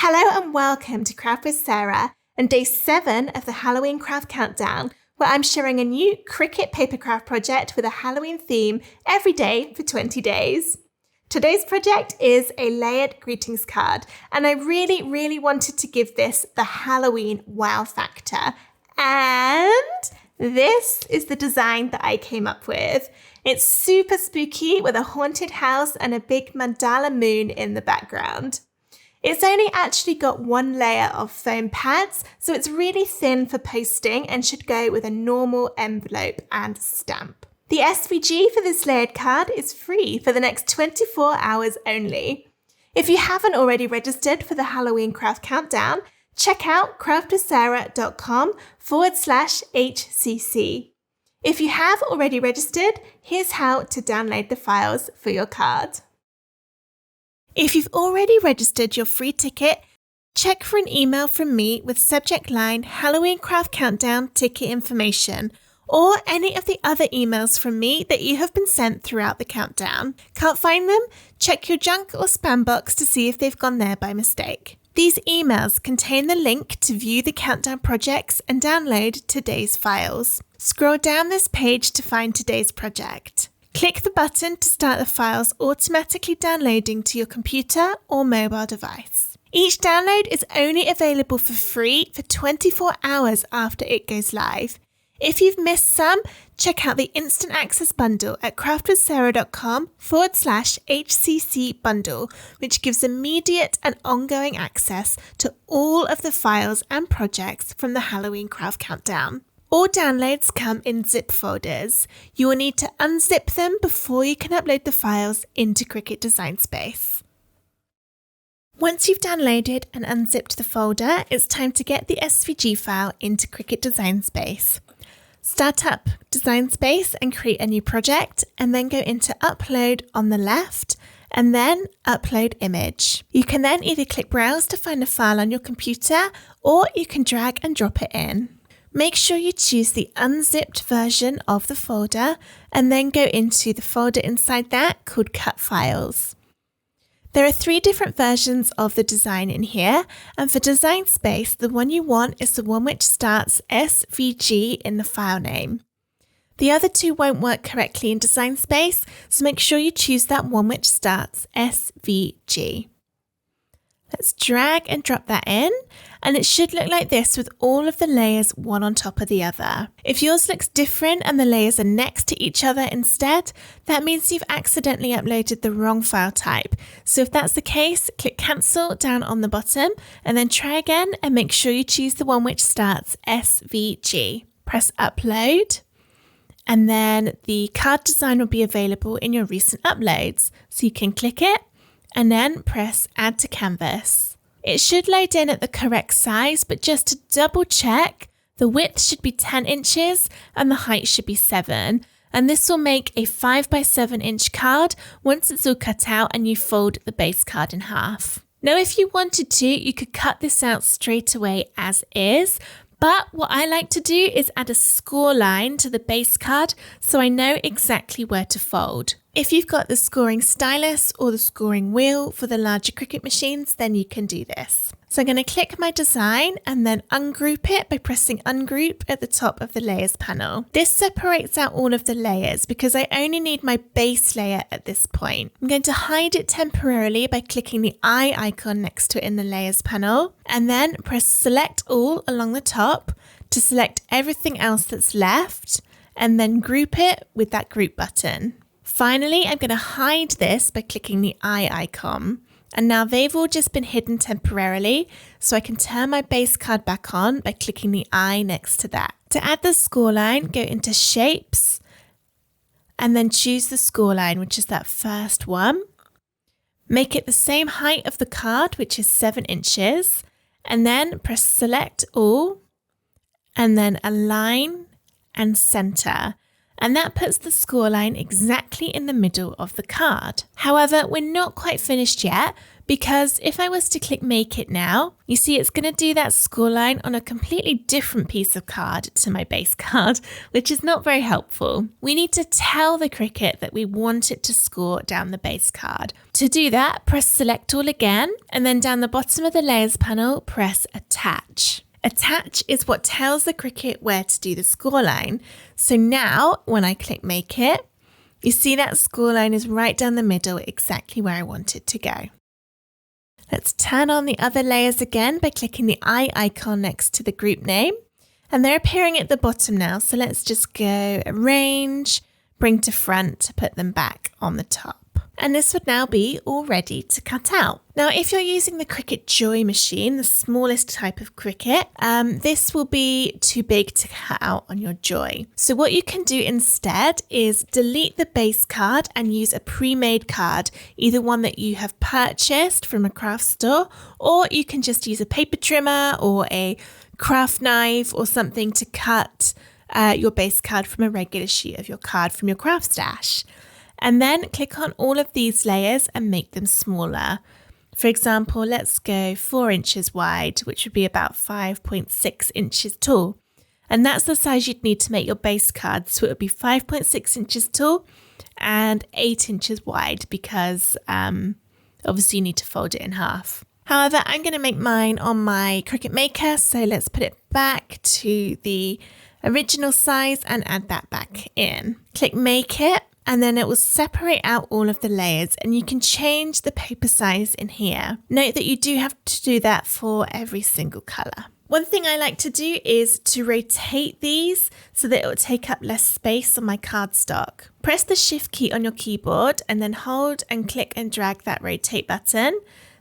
Hello and welcome to Craft with Sarah and day 7 of the Halloween Craft Countdown, where I'm sharing a new Cricut paper craft project with a Halloween theme every day for 20 days. Today's project is a layered greetings card, and I really wanted to give this the Halloween wow factor. And this is the design that I came up with. It's super spooky with a haunted house and a big mandala moon in the background. It's only actually got one layer of foam pads, so it's really thin for posting and should go with a normal envelope and stamp. The SVG for this layered card is free for the next 24 hours only. If you haven't already registered for the Halloween Craft Countdown, check out craftwithsarah.com/HCC. If you have already registered, here's how to download the files for your card. If you've already registered your free ticket, check for an email from me with subject line Halloween Craft Countdown ticket information, or any of the other emails from me that you have been sent throughout the countdown. Can't find them? Check your junk or spam box to see if they've gone there by mistake. These emails contain the link to view the countdown projects and download today's files. Scroll down this page to find today's project. Click the button to start the files automatically downloading to your computer or mobile device. Each download is only available for free for 24 hours after it goes live. If you've missed some, check out the Instant Access Bundle at craftwithsarah.com/HCC bundle, which gives immediate and ongoing access to all of the files and projects from the Halloween Craft Countdown. All downloads come in zip folders. You will need to unzip them before you can upload the files into Cricut Design Space. Once you've downloaded and unzipped the folder, it's time to get the SVG file into Cricut Design Space. Start up Design Space and create a new project, and then go into Upload on the left, and then Upload Image. You can then either click Browse to find a file on your computer, or you can drag and drop it in. Make sure you choose the unzipped version of the folder and then go into the folder inside that called Cut Files. There are 3 different versions of the design in here, and for Design Space, the one you want is the one which starts SVG in the file name. The other 2 won't work correctly in Design Space, so make sure you choose that one which starts SVG. Let's drag and drop that in, and it should look like this with all of the layers one on top of the other. If yours looks different and the layers are next to each other instead, that means you've accidentally uploaded the wrong file type. So if that's the case, click Cancel down on the bottom and then try again and make sure you choose the one which starts SVG. Press Upload, and then the card design will be available in your recent uploads. So you can click it and then press Add to Canvas. It should load in at the correct size, but just to double check, the width should be 10 inches and the height should be 7. And this will make a 5x7 inch card once it's all cut out and you fold the base card in half. Now, if you wanted to, you could cut this out straight away as is, but what I like to do is add a score line to the base card so I know exactly where to fold. If you've got the scoring stylus or the scoring wheel for the larger Cricut machines, then you can do this. So I'm going to click my design and then ungroup it by pressing ungroup at the top of the layers panel. This separates out all of the layers because I only need my base layer at this point. I'm going to hide it temporarily by clicking the eye icon next to it in the layers panel, and then press select all along the top to select everything else that's left, and then group it with that group button. Finally, I'm going to hide this by clicking the eye icon. And now they've all just been hidden temporarily, so I can turn my base card back on by clicking the eye next to that. To add the score line, go into Shapes, and then choose the score line, which is that first one. Make it the same height of the card, which is 7 inches, and then press Select All, and then Align and Center. And that puts the scoreline exactly in the middle of the card. However, we're not quite finished yet, because if I was to click Make It now, you see it's going to do that scoreline on a completely different piece of card to my base card, which is not very helpful. We need to tell the Cricut that we want it to score down the base card. To do that, press Select All again, and then down the bottom of the Layers panel, press Attach. Attach is what tells the Cricut where to do the scoreline. So now, when I click Make It, you see that scoreline is right down the middle, exactly where I want it to go. Let's turn on the other layers again by clicking the eye icon next to the group name. And they're appearing at the bottom now, so let's just go Arrange, Bring to Front to put them back on the top. And this would now be all ready to cut out. Now, if you're using the Cricut Joy machine, the smallest type of Cricut, this will be too big to cut out on your Joy. So what you can do instead is delete the base card and use a pre-made card, either one that you have purchased from a craft store, or you can just use a paper trimmer or a craft knife or something to cut your base card from a regular sheet of your card from your craft stash. And then click on all of these layers and make them smaller. For example, let's go 4 inches wide, which would be about 5.6 inches tall. And that's the size you'd need to make your base card. So it would be 5.6 inches tall and 8 inches wide, because obviously you need to fold it in half. However, I'm going to make mine on my Cricut Maker. So let's put it back to the original size and add that back in. Click Make It. And then it will separate out all of the layers, and you can change the paper size in here. Note that you do have to do that for every single colour. One thing I like to do is to rotate these so that it will take up less space on my cardstock. Press the Shift key on your keyboard and then hold and click and drag that rotate button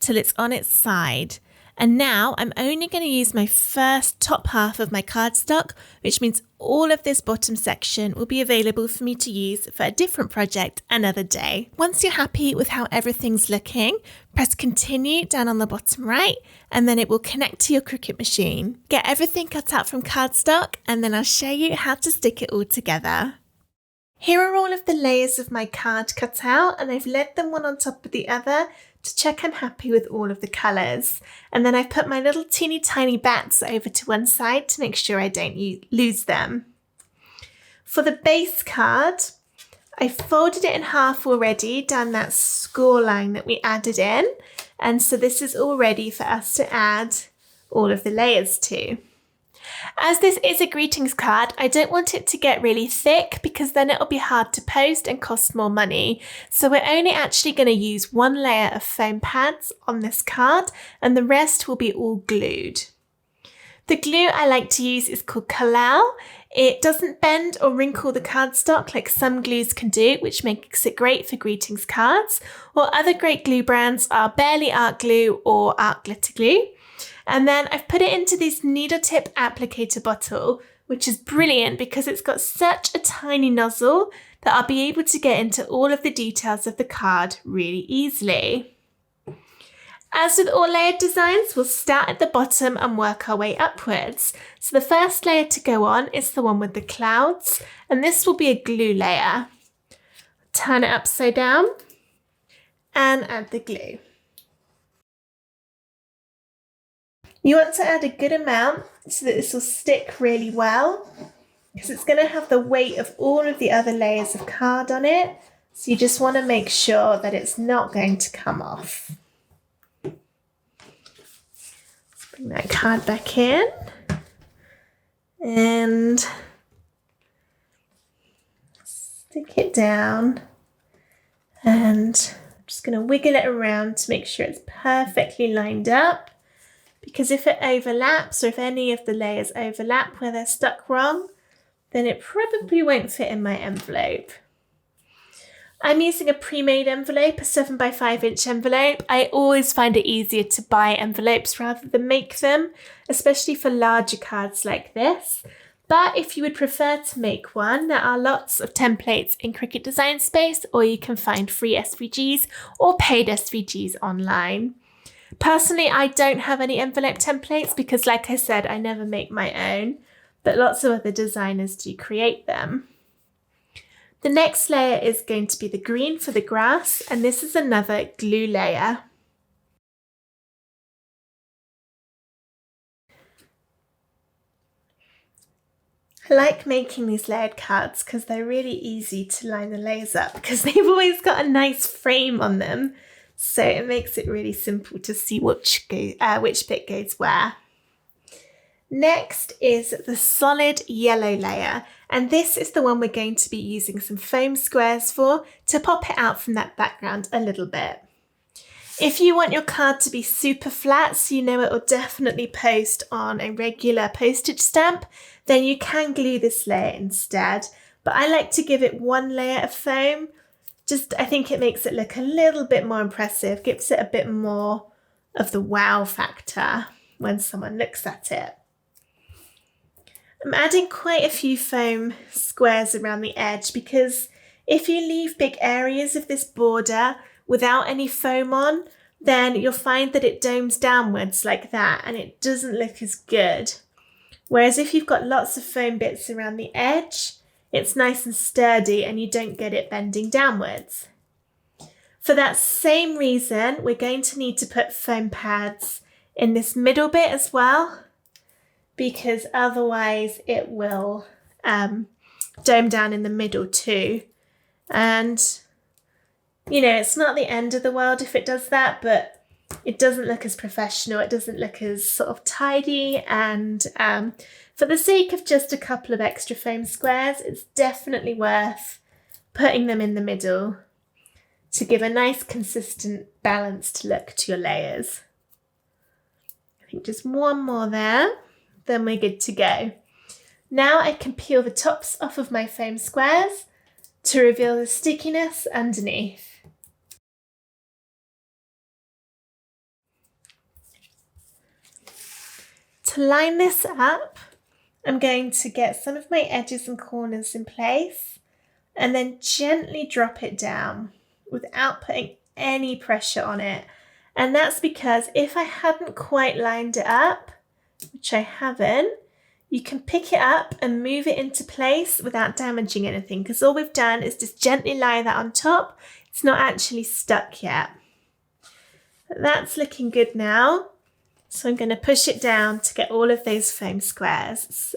till it's on its side. And now I'm only going to use my first top half of my cardstock, which means all of this bottom section will be available for me to use for a different project another day. Once you're happy with how everything's looking, press Continue down on the bottom right, and then it will connect to your Cricut machine. Get everything cut out from cardstock, and then I'll show you how to stick it all together. Here are all of the layers of my card cut out, and I've laid them one on top of the other to check I'm happy with all of the colours. And then I've put my little teeny tiny bats over to one side to make sure I don't lose them. For the base card, I folded it in half already down that score line that we added in. And so this is all ready for us to add all of the layers to. As this is a greetings card, I don't want it to get really thick because then it'll be hard to post and cost more money. So we're only actually going to use one layer of foam pads on this card, and the rest will be all glued. The glue I like to use is called Collall. It doesn't bend or wrinkle the cardstock like some glues can do, which makes it great for greetings cards. Or other great glue brands are Bearly Art Glue or Art Glitter Glue. And then I've put it into this needle tip applicator bottle, which is brilliant because it's got such a tiny nozzle that I'll be able to get into all of the details of the card really easily. As with all layered designs, we'll start at the bottom and work our way upwards. So the first layer to go on is the one with the clouds, and this will be a glue layer. Turn it upside down and add the glue. You want to add a good amount so that this will stick really well, because it's going to have the weight of all of the other layers of card on it. So you just want to make sure that it's not going to come off. Let's bring that card back in. And stick it down. And I'm just going to wiggle it around to make sure it's perfectly lined up. Because if it overlaps, or if any of the layers overlap where they're stuck wrong, then it probably won't fit in my envelope. I'm using a pre-made envelope, a 7x5 inch envelope. I always find it easier to buy envelopes rather than make them, especially for larger cards like this. But if you would prefer to make one, there are lots of templates in Cricut Design Space, or you can find free SVGs or paid SVGs online. Personally, I don't have any envelope templates because, like I said, I never make my own, but lots of other designers do create them. The next layer is going to be the green for the grass, and this is another glue layer. I like making these layered cards because they're really easy to line the layers up because they've always got a nice frame on them. So it makes it really simple to see which bit goes where. Next is the solid yellow layer, and this is the one we're going to be using some foam squares for to pop it out from that background a little bit. If you want your card to be super flat so you know it will definitely post on a regular postage stamp, then you can glue this layer instead. But I like to give it one layer of foam. I think it makes it look a little bit more impressive, gives it a bit more of the wow factor when someone looks at it. I'm adding quite a few foam squares around the edge because if you leave big areas of this border without any foam on, then you'll find that it domes downwards like that and it doesn't look as good. Whereas if you've got lots of foam bits around the edge, it's nice and sturdy and you don't get it bending downwards. For that same reason, we're going to need to put foam pads in this middle bit as well, because otherwise it will dome down in the middle too. And you know, it's not the end of the world if it does that, but it doesn't look as professional. It doesn't look as sort of tidy. And for the sake of just a couple of extra foam squares, it's definitely worth putting them in the middle to give a nice, consistent, balanced look to your layers. I think just one more there, then we're good to go. Now I can peel the tops off of my foam squares to reveal the stickiness underneath. To line this up, I'm going to get some of my edges and corners in place and then gently drop it down without putting any pressure on it. And that's because if I hadn't quite lined it up, which I haven't, you can pick it up and move it into place without damaging anything, because all we've done is just gently lie that on top. It's not actually stuck yet. But that's looking good now. So I'm going to push it down to get all of those foam squares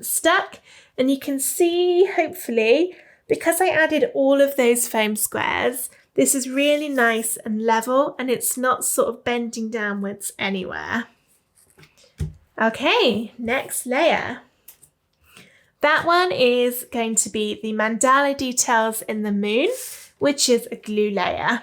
stuck. And you can see, hopefully, because I added all of those foam squares, this is really nice and level and it's not sort of bending downwards anywhere. Okay, next layer. That one is going to be the mandala details in the moon, which is a glue layer.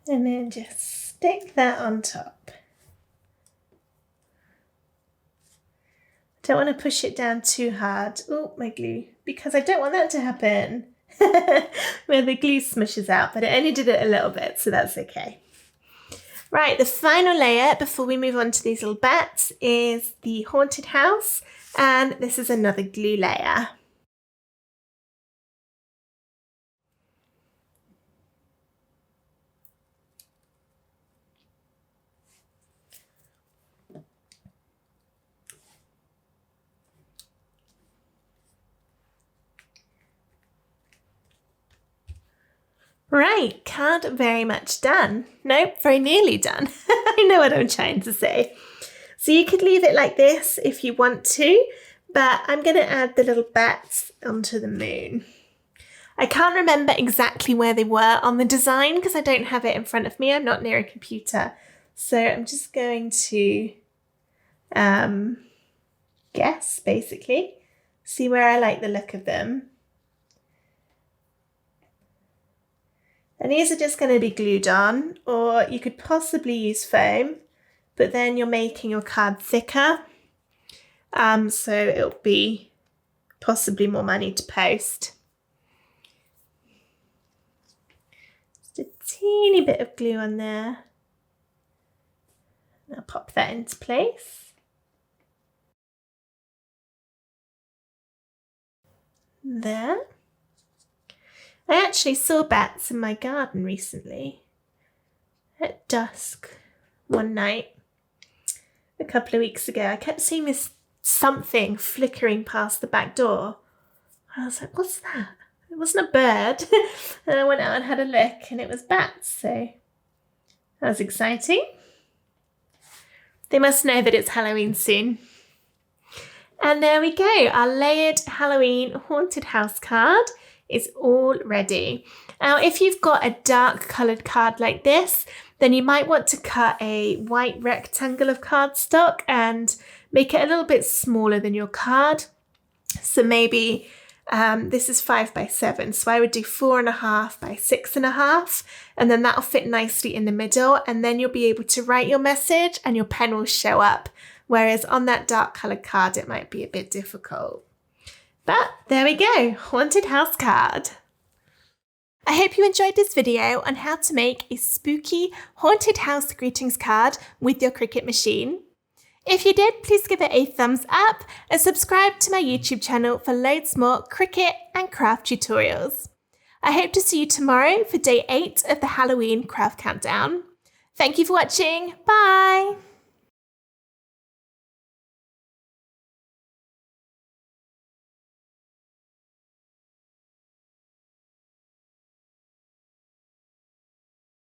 And then just stick that on top. Don't want to push it down too hard. Oh, my glue, because I don't want that to happen. Where the glue smushes out, but it only did it a little bit, so that's okay. Right, the final layer before we move on to these little bats is the haunted house, and this is another glue layer. Right, card very much done. Nope, very nearly done. I know what I'm trying to say. So you could leave it like this if you want to, but I'm going to add the little bats onto the moon. I can't remember exactly where they were on the design because I don't have it in front of me. I'm not near a computer. So I'm just going to guess, basically, see where I like the look of them. And these are just going to be glued on, or you could possibly use foam, but then you're making your card thicker. So it'll be possibly more money to post. Just a teeny bit of glue on there. I'll pop that into place. There. I actually saw bats in my garden recently at dusk one night. a couple of weeks ago. I kept seeing this something flickering past the back door. I was like, what's that? It wasn't a bird. And I went out and had a look and it was bats. So that was exciting. They must know that it's Halloween soon. And there we go. Our layered Halloween haunted house card is all ready. Now, if you've got a dark coloured card like this, then you might want to cut a white rectangle of cardstock and make it a little bit smaller than your card. So maybe this is 5 by 7. So I would do 4.5 by 6.5, and then that'll fit nicely in the middle. And then you'll be able to write your message and your pen will show up. Whereas on that dark coloured card, it might be a bit difficult. But there we go, haunted house card. I hope you enjoyed this video on how to make a spooky haunted house greetings card with your Cricut machine. If you did, please give it a thumbs up and subscribe to my YouTube channel for loads more Cricut and craft tutorials. I hope to see you tomorrow for day 8 of the Halloween craft countdown. Thank you for watching. Bye!